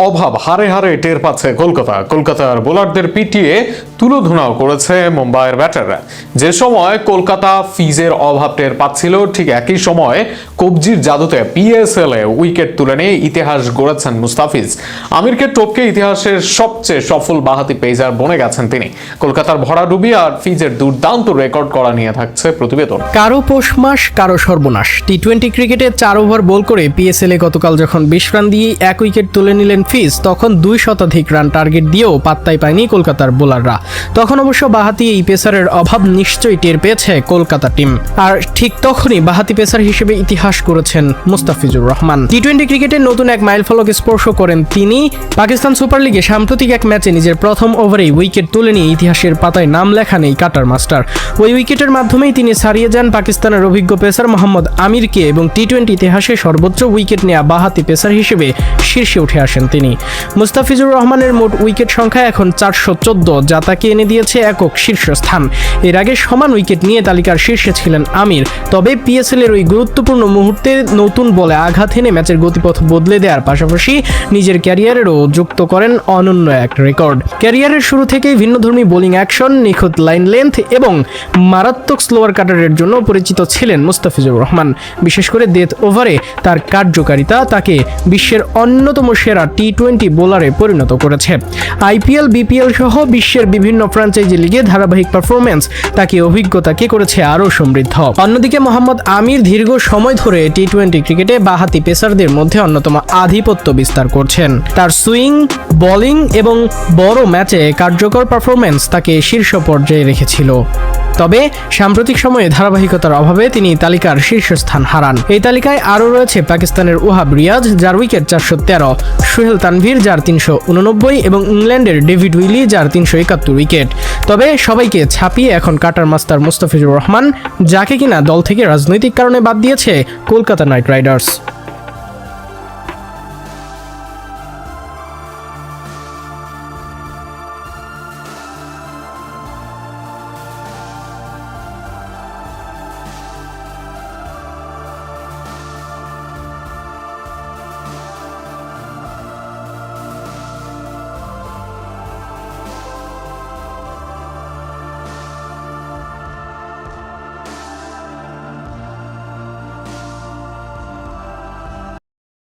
অভাব হারে হারে টের পাচ্ছে কলকাতার বোলারদের পিটিয়ে তুলোধুনাও করেছে মুম্বাইয়ের ব্যাটাররা। যে সময় কলকাতা ফিজের অভাব টের পাচ্ছিল, ঠিক একই সময় কবজির জাদুতে পিএসএল এ উইকেট তুলে নিয়ে ইতিহাস গড়েছেন মুস্তাফিজ। আমিরকে টপকে ইতিহাসের সবচেয়ে সফল বাঁহাতি পেসার বনে গেছেন তিনি। কলকাতার ভরাডুবি আর ফিজের দুর্দান্ত রেকর্ড করা নিয়ে থাকছে প্রতিবেদন। কারো পৌষ মাস, কারো সর্বনাশ। টি-20 ক্রিকেটে 4 ওভার বল করে পিএসএল এ গতকাল যখন 20 রান দিয়ে 1 উইকেট তুলে নিলেন ফিজ, তখন 2 শতাধিক রান টার্গেট দিয়েও পাত্তাই পায়নি কলকাতার বোলাররা। তখন অবশ্য বাঁহাতি এই পেসারের অভাব নিশ্চয়ই টের পেয়েছে কলকাতা টিম। আর ঠিক তখনই বাঁহাতি পেসার হিসেবে ইতিহাস করেছেন মুস্তাফিজুর রহমান। টি-20 ক্রিকেটে নতুন এক মাইলফলক স্পর্শ করেন তিনি। পাকিস্তান সুপার লিগে সাম্প্রতিক এক ম্যাচে নিজের প্রথম ওভারেই উইকেট তুলে নিয়ে ইতিহাসের পাতায় নাম লেখান এই কাটার মাস্টার। ওই উইকেটের মাধ্যমেই তিনি ছাড়িয়ে যান পাকিস্তানের অভিজ্ঞ পেসার মোহাম্মদ আমিরকে এবং টি-20 ইতিহাসে সর্বোচ্চ উইকেট নেওয়া বাঁহাতি পেসার হিসেবে শীর্ষে উঠে আসেন তিনি। মুস্তাফিজুর রহমানের মোট উইকেট সংখ্যা এখন 414, যা তাকে এনে দিয়েছে একক শীর্ষস্থান। এর আগে সমান উইকেট নিয়ে তালিকার শীর্ষে ছিলেন আমির। তবে পিএসএল এর ওই গুরুত্বপূর্ণ মুহূর্তে নতুন বলে আঘাত এনে ম্যাচের গতিপথ বদলে দেওয়ার পাশাপাশি নিজের ক্যারিয়ারেরও যুক্ত করেন অনন্য এক রেকর্ড। ক্যারিয়ারের শুরু থেকেই ভিন্নধর্মী বোলিং অ্যাকশন, নিখুঁত লাইন লেন্থ এবং মারাত্মক স্লোয়ার কাটারের জন্য পরিচিত ছিলেন মুস্তাফিজুর রহমান। বিশেষ করে ডেথ ওভারে তার কার্যকারিতা তাকে বিশ্বের অন্যতম সেরা টি-20 বোলারে পরিণত করেছে। আইপিএল, বিপিএল সহ বিশ্বের বিভিন্ন ফ্র্যাঞ্চাইজি লিগে ধারাবাহিক পারফরমেন্স তাকে অভিজ্ঞতাকে করেছে আরও সমৃদ্ধ। অন্যদিকে মোহাম্মদ আমির দীর্ঘ সময় ধরে টি-20 ক্রিকেটে বাঁহাতি পেসারদের মধ্যে অন্যতম আধিপত্য বিস্তার করছেন। তার সুইং, বোলিং এবং বড় ম্যাচে কার্যকর পারফরমেন্স তাকে শীর্ষ পর্যায়ে রেখেছিল। তবে সাম্প্রতিক সময়ে ধারাবাহিকতার অভাবে তিনি তালিকার শীর্ষস্থান হারান। এই তালিকায় আরও রয়েছে পাকিস্তানের ওহাব রিয়াজ, যার উইকেট 413, সোহেল তানভীর, যার 389 এবং ইংল্যান্ডের ডেভিড উইলি, যার 371 উইকেট। তবে সবাইকে ছাপিয়ে এখন কাটার মাস্টার মুস্তাফিজুর রহমান, যাকে কিনা দল থেকে রাজনৈতিক কারণে বাদ দিয়েছে কলকাতা নাইট রাইডার্স।